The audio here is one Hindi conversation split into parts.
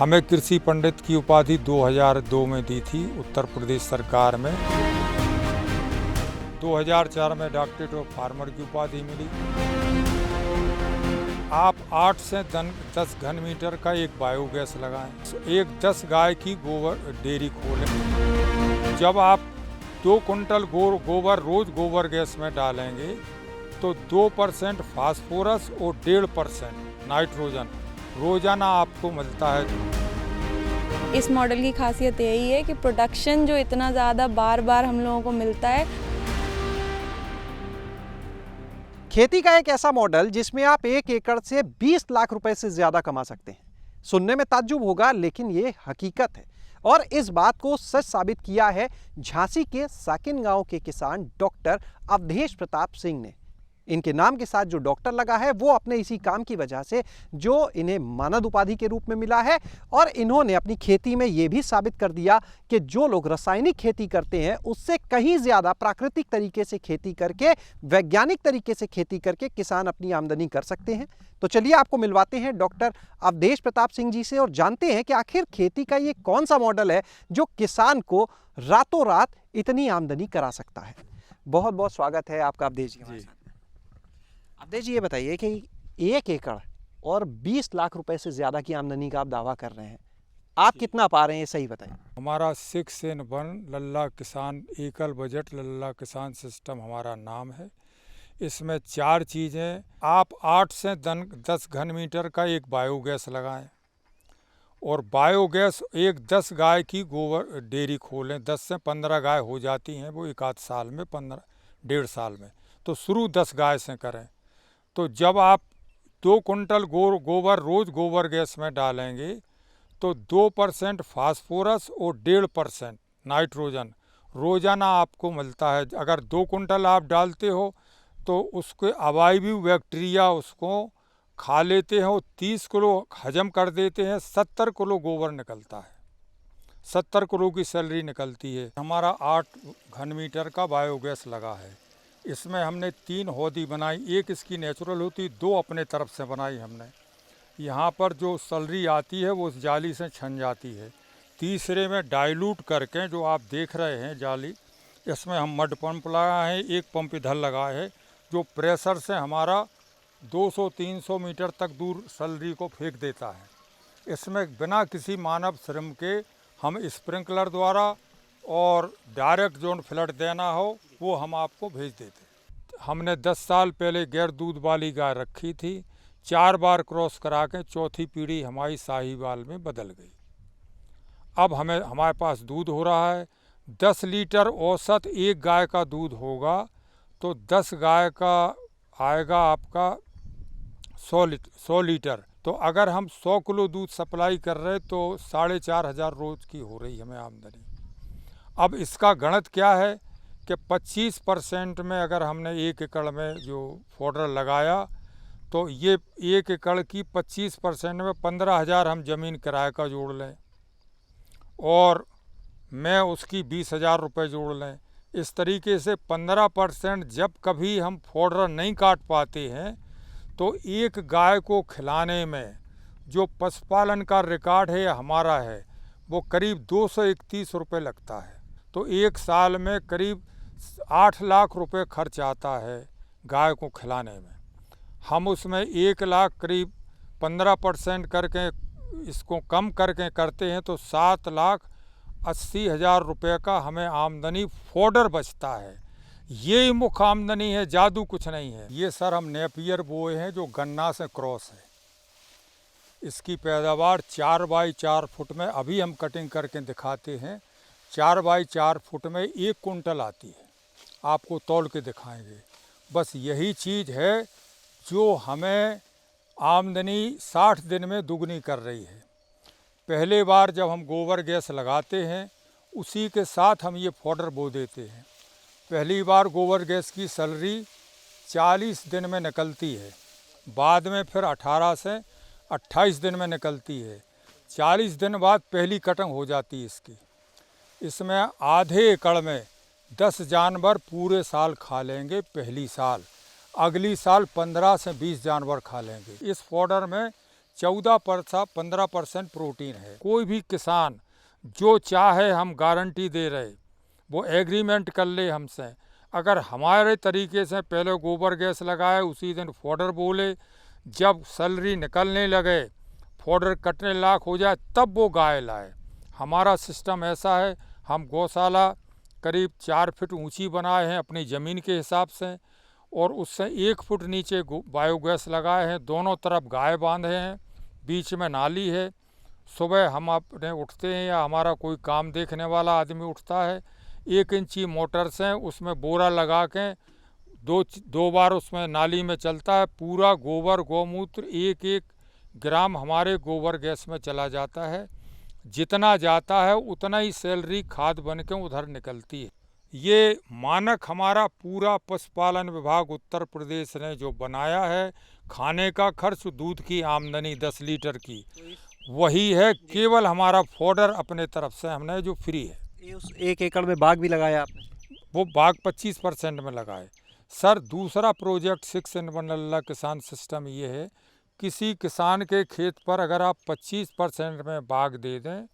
हमें कृषि पंडित की उपाधि 2002 में दी थी उत्तर प्रदेश सरकार में। 2004 में डॉक्टरेट ऑफ फार्मर की उपाधि मिली। आप 8 से 10 घन मीटर का एक बायोगैस लगाएं। एक 10 गाय की गोबर डेयरी खोलें। जब आप 2 कुंटल गोबर रोज गोबर गैस में डालेंगे तो 2% फास्फोरस और 1.5% नाइट्रोजन रोजाना आपको मिलता है। इस मॉडल की खासियत यही है कि प्रोडक्शन जो इतना ज़्यादा बार बार हम लोगों को मिलता है। खेती का एक ऐसा मॉडल जिसमें आप 1 एकड़ से 20 लाख रुपए से ज्यादा कमा सकते हैं। सुनने में ताज्जुब होगा, लेकिन ये हकीकत है और इस बात को सच साबित किया है झांसी के साकिन गांव के किसान डॉक्टर अवधेश प्रताप सिंह ने। इनके नाम के साथ जो डॉक्टर लगा है वो अपने इसी काम की वजह से जो इन्हें मानद उपाधि के रूप में मिला है, और इन्होंने अपनी खेती में ये भी साबित कर दिया कि जो लोग रासायनिक खेती करते हैं उससे कहीं ज्यादा प्राकृतिक तरीके से खेती करके, वैज्ञानिक तरीके से खेती करके किसान अपनी आमदनी कर सकते हैं। तो चलिए आपको मिलवाते हैं डॉक्टर अवधेश प्रताप सिंह जी से और जानते हैं कि आखिर खेती का ये कौन सा मॉडल है जो किसान को रातों रात इतनी आमदनी करा सकता है। बहुत बहुत स्वागत है आपका अवधेश जी। अवधेश जी, ये बताइए कि 1 एकड़ और 20 लाख रुपए से ज्यादा की आमदनी का आप दावा कर रहे हैं, आप कितना पा रहे हैं, ये सही बताइए। हमारा 6in1 लल्ला किसान एकल बजट लल्ला किसान सिस्टम हमारा नाम है। इसमें 4 चीज़ें, आप 8 से 10 घन मीटर का एक बायोगैस लगाएं और बायोगैस एक 10 गाय की गोबर डेयरी खोलें। 10 से 15 गाय हो जाती हैं वो एक आध साल में, 15 1.5 साल में। तो शुरू 10 गाय से करें। तो जब आप 2 कुंटल गोबर रोज गोबर गैस में डालेंगे तो 2% फास्फोरस और 1.5% नाइट्रोजन रोजाना आपको मिलता है। अगर 2 कुंटल आप डालते हो तो उसके अवायवीय बैक्टीरिया उसको खा लेते हैं और 30 किलो हजम कर देते हैं। 70 किलो गोबर निकलता है, 70 किलो की सैलरी निकलती है। हमारा 8 घन मीटर का बायोगैस लगा है। इसमें हमने 3 हौदी बनाई, एक इसकी नेचुरल होती, 2 अपने तरफ से बनाई हमने। यहाँ पर जो सैलरी आती है वो उस जाली से छन जाती है। तीसरे में डाइल्यूट करके जो आप देख रहे हैं जाली, इसमें हम मड पंप लगाए हैं। एक पंप इधर लगाए है जो प्रेशर से हमारा 200-300 मीटर तक दूर सैलरी को फेंक देता है। इसमें बिना किसी मानव श्रम के हम स्प्रिंकलर द्वारा और डायरेक्ट जो फ्लड देना हो वो हम आपको भेज देते। हमने 10 साल पहले गैर दूध वाली गाय रखी थी, 4 बार क्रॉस करा के चौथी पीढ़ी हमारी साहिवाल में बदल गई। अब हमारे पास दूध हो रहा है 10 लीटर औसत। एक गाय का दूध होगा तो 10 गाय का आएगा आपका 100 लीटर। तो अगर हम 100 किलो दूध सप्लाई कर रहे तो 4,500 रोज की हो रही हमें आमदनी। अब इसका गणित क्या है कि 25% में अगर हमने 1 एकड़ में जो फोडर लगाया तो ये 1 एकड़ की 25% में 15,000 हम ज़मीन किराए का जोड़ लें और मैं उसकी 20,000 रुपये जोड़ लें। इस तरीके से 15% जब कभी हम फोडर नहीं काट पाते हैं तो एक गाय को खिलाने में जो पशुपालन का रिकॉर्ड है हमारा है वो करीब 231 रुपये लगता है। तो 1 साल में करीब 8 लाख रुपए खर्च आता है गाय को खिलाने में। हम उसमें 1 लाख करीब 15% करके इसको कम करके करते हैं तो 7,80,000 रुपये का हमें आमदनी फोडर बचता है। ये मुख्य आमदनी है, जादू कुछ नहीं है। ये सर हम नेपियर बोए हैं जो गन्ना से क्रॉस है। इसकी पैदावार 4 बाई 4 फुट में, अभी हम कटिंग करके दिखाते हैं, 4 बाई 4 फुट में 1 कुंटल आती है। आपको तौल के दिखाएंगे। बस यही चीज़ है जो हमें आमदनी 60 दिन में दुगनी कर रही है। पहले बार जब हम गोबर गैस लगाते हैं उसी के साथ हम ये फोडर बो देते हैं। पहली बार गोबर गैस की सैलरी 40 दिन में निकलती है, बाद में फिर 18 से 28 दिन में निकलती है। 40 दिन बाद पहली कटिंग हो जाती है इसकी। इसमें आधे एकड़ में 10 जानवर पूरे साल खा लेंगे पहली साल, अगली साल 15 से 20 जानवर खा लेंगे। इस फोडर में 14-15% प्रोटीन है। कोई भी किसान जो चाहे हम गारंटी दे रहे, वो एग्रीमेंट कर ले हमसे। अगर हमारे तरीके से पहले गोबर गैस लगाए, उसी दिन फॉडर बोले, जब सैलरी निकलने लगे, फॉडर कटने लायक हो जाए, तब वो गाय लाए। हमारा सिस्टम ऐसा है, हम गौशाला करीब 4 फीट ऊंची बनाए हैं अपनी ज़मीन के हिसाब से, और उससे 1 फुट नीचे बायोगैस लगाए हैं। दोनों तरफ गाय बांधे हैं, बीच में नाली है। सुबह हम अपने उठते हैं या हमारा कोई काम देखने वाला आदमी उठता है, 1 इंची मोटर से उसमें बोरा लगा के दो बार उसमें नाली में चलता है। पूरा गोबर गौमूत्र 1-1 ग्राम हमारे गोबर गैस में चला जाता है। जितना जाता है उतना ही सैलरी खाद बन के उधर निकलती है। ये मानक हमारा पूरा पशुपालन विभाग उत्तर प्रदेश ने जो बनाया है, खाने का खर्च, दूध की आमदनी 10 लीटर की, वही है। केवल हमारा फॉडर अपने तरफ से हमने जो फ्री है। ये उस 1 एकड़ में बाग भी लगाया आपने? वो बाग 25% में लगाए। सर, दूसरा प्रोजेक्ट 6 in 1 लल्ला किसान सिस्टम ये है, किसी किसान के खेत पर अगर आप 25% में बाग दे दें,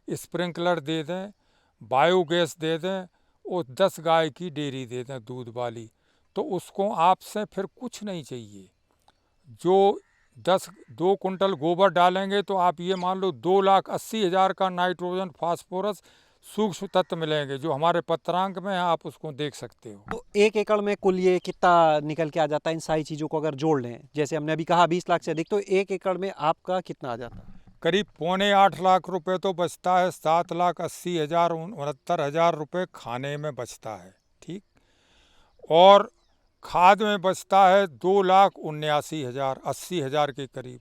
स्प्रिंकलर दे दें, बायोगैस दे दें और 10 गाय की डेयरी दे दें दूध वाली, तो उसको आपसे फिर कुछ नहीं चाहिए। जो 2 कुंटल गोबर डालेंगे तो आप ये मान लो 2,80,000 का नाइट्रोजन, फास्फोरस, सूक्ष्म तत्व मिलेंगे, जो हमारे पत्रांक में है, आप उसको देख सकते हो। तो 1 एकड़ में कुल ये कितना निकल के आ जाता है इन सारी चीज़ों को अगर जोड़ लें? जैसे हमने अभी कहा 20 लाख से अधिक, तो 1 एकड़ में आपका कितना आ जाता है? करीब 7.25 लाख रुपए तो बचता है। 7,80,000 69,000 रुपये खाने में बचता है, ठीक। और खाद में बचता है 2,79,000 80,000 के करीब।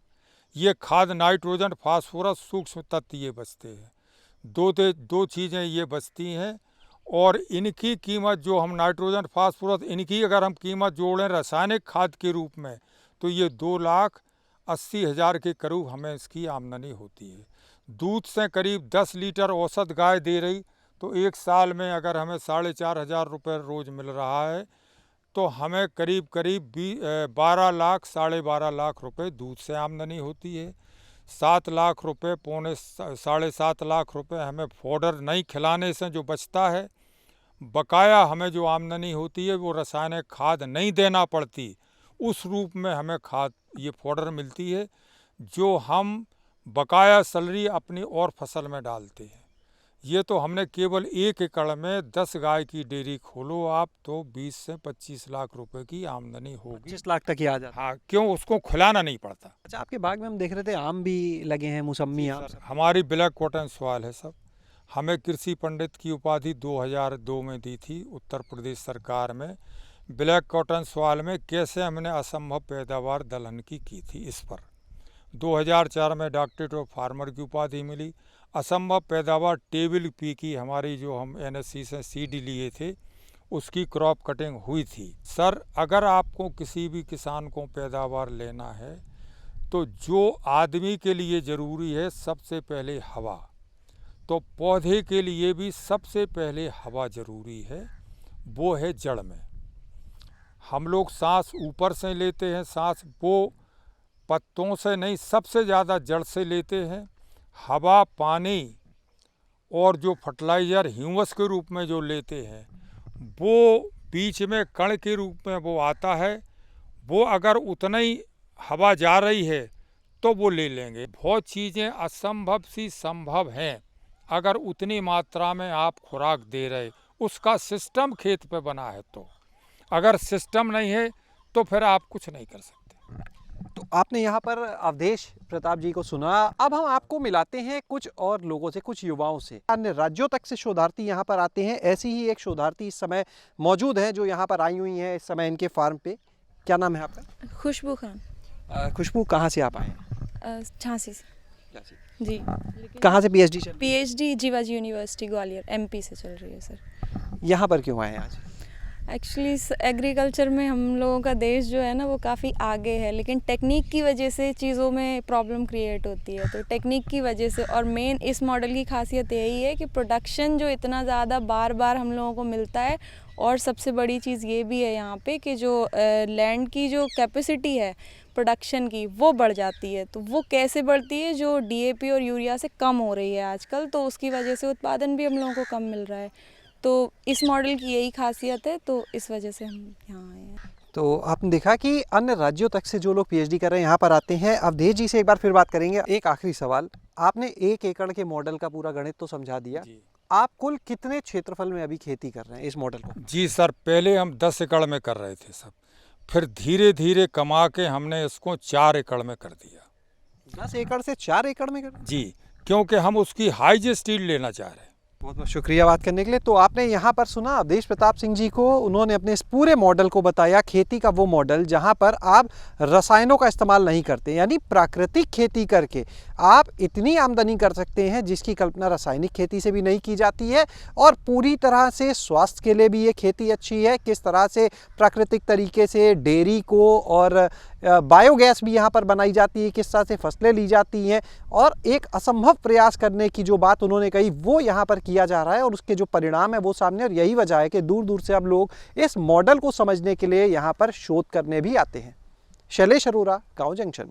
ये खाद नाइट्रोजन, फास्फोरस, सूक्ष्म तत्व ये बचते हैं। दो चीज़ें ये बचती हैं। और इनकी कीमत, जो हम नाइट्रोजन, फास्फोरस, इनकी अगर हम कीमत जोड़ें रासायनिक खाद के रूप में, तो ये 2,80,000 के करीब हमें इसकी आमदनी होती है। दूध से करीब 10 लीटर औसत गाय दे रही, तो 1 साल में अगर हमें 4,500 रुपये रोज़ मिल रहा है, तो हमें करीब 12 लाख 12.5 लाख रुपए दूध से आमदनी होती है। 7 लाख रुपए, 7.5 लाख रुपए हमें फॉडर नहीं खिलाने से जो बचता है। बकाया हमें जो आमदनी होती है वो रासायनिक खाद नहीं देना पड़ती, उस रूप में हमें खाद, ये फॉडर मिलती है, जो हम बकाया सैलरी अपनी और फसल में डालते हैं। ये तो हमने केवल 1 एकड़ में 10 गाय की डेयरी खोलो आप, तो 20 से 25 लाख रुपए की आमदनी होगी। 25 लाख तक ही आ जाता है? हाँ, क्यों, उसको खिलाना नहीं पड़ता। अच्छा, आपके बाग में हम देख रहे थे आम भी लगे हैं, मौसम्मी आम। हमारी ब्लैक कॉटन सॉइल है सब। हमें कृषि पंडित की उपाधि 2002 में दी थी उत्तर प्रदेश सरकार में। ब्लैक कॉटन सॉइल में कैसे हमने असंभव पैदावार दलहन की थी, इस पर 2004 में डॉक्टरेट ऑफ फार्मर की उपाधि मिली। असंभव पैदावार टेबल पी की हमारी, जो हम NSC से सीड लिए थे, उसकी क्रॉप कटिंग हुई थी। सर, अगर आपको किसी भी किसान को पैदावार लेना है, तो जो आदमी के लिए ज़रूरी है सबसे पहले हवा, तो पौधे के लिए भी सबसे पहले हवा ज़रूरी है। वो है जड़ में। हम लोग सांस ऊपर से लेते हैं, सांस वो पत्तों से नहीं, सबसे ज़्यादा जड़ से लेते हैं। हवा, पानी और जो फर्टिलाइज़र ह्यूमस के रूप में जो लेते हैं, वो बीच में कण के रूप में वो आता है। वो अगर उतना ही हवा जा रही है तो वो ले लेंगे। बहुत चीज़ें असंभव सी संभव हैं अगर उतनी मात्रा में आप खुराक दे रहे, उसका सिस्टम खेत पे बना है। तो अगर सिस्टम नहीं है तो फिर आप कुछ नहीं कर सकते। तो आपने यहाँ पर अवधेश प्रताप जी को सुना। अब हम आपको मिलाते हैं कुछ और लोगों से, कुछ युवाओं से। अन्य राज्यों तक से शोधार्थी यहाँ पर आते हैं। ऐसी ही एक शोधार्थी इस समय मौजूद है, जो यहाँ पर आई हुई हैं इस समय इनके फार्म पे। क्या नाम है आपका? खुशबू खान। खुशबू, कहाँ से आप आए हैं? झांसी से जी। कहाँ से PhD चल रही है? PhD Jiwaji university Gwalior MP से चल रही है सर। यहाँ पर क्यों आए हैं आज? एक्चुअली एग्रीकल्चर में हम लोगों का देश जो है ना वो काफ़ी आगे है, लेकिन टेक्निक की वजह से चीज़ों में प्रॉब्लम क्रिएट होती है। तो टेक्निक की वजह से, और मेन इस मॉडल की खासियत यही है कि प्रोडक्शन जो इतना ज़्यादा बार बार हम लोगों को मिलता है, और सबसे बड़ी चीज़ ये भी है यहाँ पे कि जो लैंड की जो कैपेसिटी है प्रोडक्शन की वो बढ़ जाती है। तो वो कैसे बढ़ती है, जो डीएपी और यूरिया से कम हो रही है आजकल, तो उसकी वजह से उत्पादन भी हम लोगों को कम मिल रहा है। तो इस मॉडल की यही खासियत है, तो इस वजह से हम यहाँ आए हैं। तो आपने देखा कि अन्य राज्यों तक से जो लोग पीएचडी कर रहे हैं यहाँ पर आते हैं। अवधेश जी से एक बार फिर बात करेंगे। एक आखिरी सवाल, आपने 1 एकड़ के मॉडल का पूरा गणित तो समझा दिया, आप कुल कितने क्षेत्रफल में अभी खेती कर रहे हैं इस मॉडल को? जी सर, पहले हम 10 एकड़ में कर रहे थे सब, फिर धीरे धीरे कमा के हमने इसको 4 एकड़ में कर दिया। 10 एकड़ से 4 एकड़ में कर? जी, क्योंकि हम उसकी हाई स्टील लेना चाह रहे हैं। बहुत बहुत शुक्रिया बात करने के लिए। तो आपने यहाँ पर सुना अवधेश प्रताप सिंह जी को, उन्होंने अपने इस पूरे मॉडल को बताया, खेती का वो मॉडल जहाँ पर आप रसायनों का इस्तेमाल नहीं करते, यानी प्राकृतिक खेती करके आप इतनी आमदनी कर सकते हैं जिसकी कल्पना रासायनिक खेती से भी नहीं की जाती है। और पूरी तरह से स्वास्थ्य के लिए भी ये खेती अच्छी है। किस तरह से प्राकृतिक तरीके से डेयरी को और बायोगैस भी यहाँ पर बनाई जाती है, किस तरह से फसलें ली जाती हैं, और एक असंभव प्रयास करने की जो बात उन्होंने कही वो यहाँ पर किया जा रहा है, और उसके जो परिणाम है वो सामने। और यही वजह है कि दूर दूर से अब लोग इस मॉडल को समझने के लिए यहाँ पर शोध करने भी आते हैं। शैलेश अरोरा, गाँव जंक्शन।